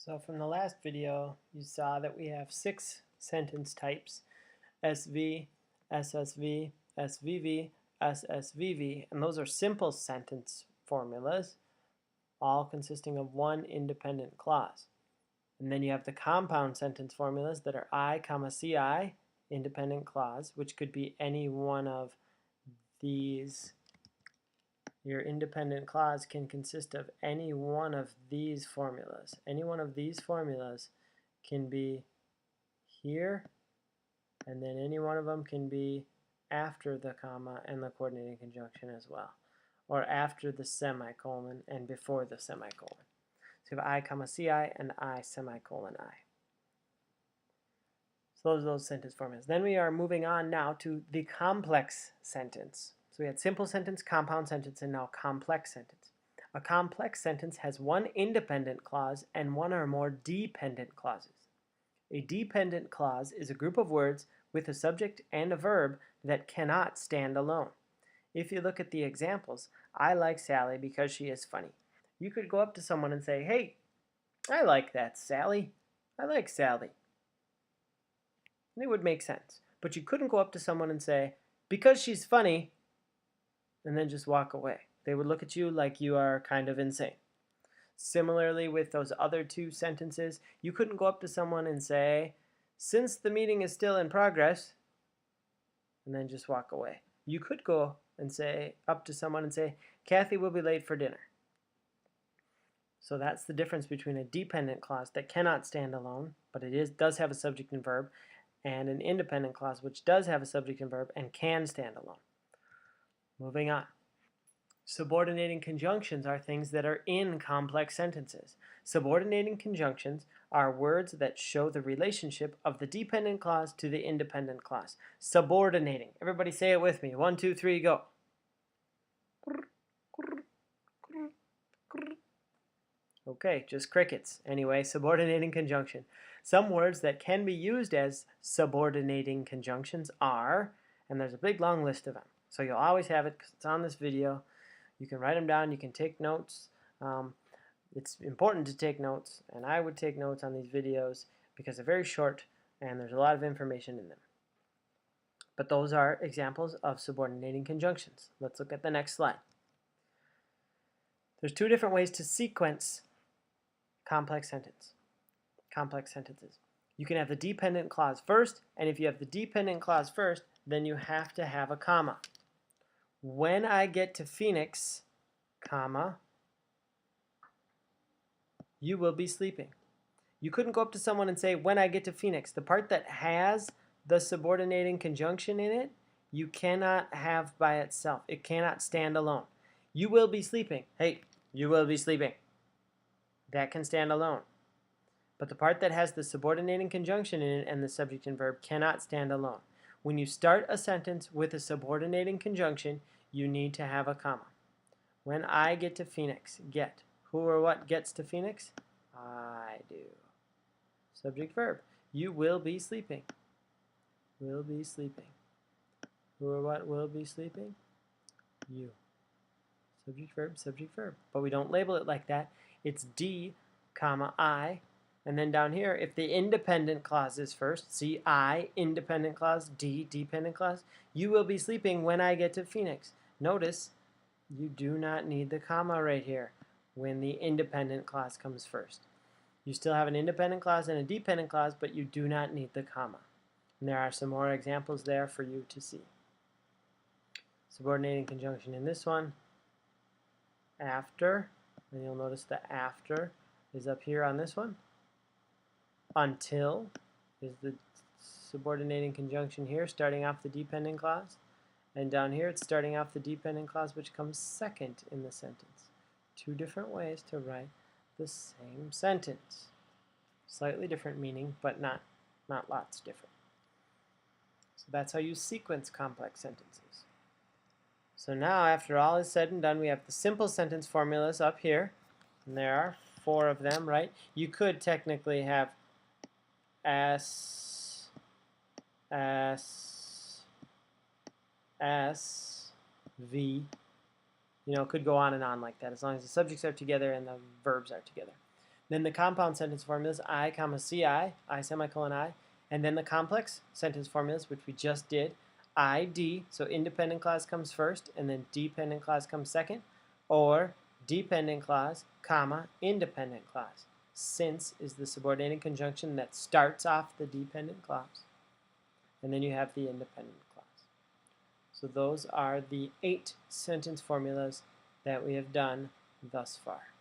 So from the last video, you saw that we have 6 sentence types: SV, SSV, SVV, SSVV, and those are simple sentence formulas, all consisting of one independent clause. And then you have the compound sentence formulas that are I, CI, independent clause, which could be any one of these. Your independent clause can consist of any one of these formulas. Any one of these formulas can be here, and then any one of them can be after the comma and the coordinating conjunction as well, or after the semicolon and before the semicolon. So you have I, CI and I, semicolon I. So those are those sentence formulas. Then we are moving on now to the complex sentence. So we had simple sentence, compound sentence, and now complex sentence. A complex sentence has one independent clause and one or more dependent clauses. A dependent clause is a group of words with a subject and a verb that cannot stand alone. If you look at the examples, I like Sally because she is funny. You could go up to someone and say, "Hey, I like that Sally. I like Sally." And it would make sense. But you couldn't go up to someone and say, "Because she's funny," and then just walk away. They would look at you like you are kind of insane. Similarly, with those other two sentences, you couldn't go up to someone and say, "Since the meeting is still in progress," and then just walk away. You could go and say up to someone and say, "Kathy will be late for dinner." So that's the difference between a dependent clause that cannot stand alone, but it does have a subject and verb, and an independent clause which does have a subject and verb and can stand alone. Moving on. Subordinating conjunctions are things that are in complex sentences. Subordinating conjunctions are words that show the relationship of the dependent clause to the independent clause. Subordinating. Everybody say it with me. 1, 2, 3, go. Okay, just crickets. Anyway, subordinating conjunction. Some words that can be used as subordinating conjunctions are, and there's a big long list of them. So you'll always have it because it's on this video. You can write them down. You can take notes. It's important to take notes, and I would take notes on these videos because they're very short and there's a lot of information in them. But those are examples of subordinating conjunctions. Let's look at the next slide. There's two different ways to sequence complex sentences. You can have the dependent clause first, and if you have the dependent clause first, then you have to have a comma. When I get to Phoenix, comma, you will be sleeping. You couldn't go up to someone and say, "When I get to Phoenix." The part that has the subordinating conjunction in it, you cannot have by itself. It cannot stand alone. You will be sleeping. Hey, you will be sleeping. That can stand alone. But the part that has the subordinating conjunction in it and the subject and verb cannot stand alone. When you start a sentence with a subordinating conjunction, you need to have a comma. When I get to Phoenix, get. Who or what gets to Phoenix? I do. Subject verb. You will be sleeping. Will be sleeping. Who or what will be sleeping? You. Subject verb, subject verb. But we don't label it like that. It's D, comma, I. And then down here, if the independent clause is first, see I, independent clause, D, dependent clause, you will be sleeping when I get to Phoenix. Notice you do not need the comma right here when the independent clause comes first. You still have an independent clause and a dependent clause, but you do not need the comma. And there are some more examples there for you to see. Subordinating conjunction in this one, after, and you'll notice the after is up here on this one. Until is the subordinating conjunction here, starting off the dependent clause. And down here, it's starting off the dependent clause, which comes second in the sentence. Two different ways to write the same sentence. Slightly different meaning, but not lots different. So that's how you sequence complex sentences. So now, after all is said and done, we have the simple sentence formulas up here. And there are 4 of them, right? You could technically have S, V, could go on and on like that as long as the subjects are together and the verbs are together. Then the compound sentence formulas, I comma ci, I semicolon I, and then the complex sentence formulas, which we just did, id, so independent clause comes first, and then dependent clause comes second, or dependent clause, comma, independent clause. Since is the subordinated conjunction that starts off the dependent clause, and then you have the independent clause. So those are the 8 sentence formulas that we have done thus far.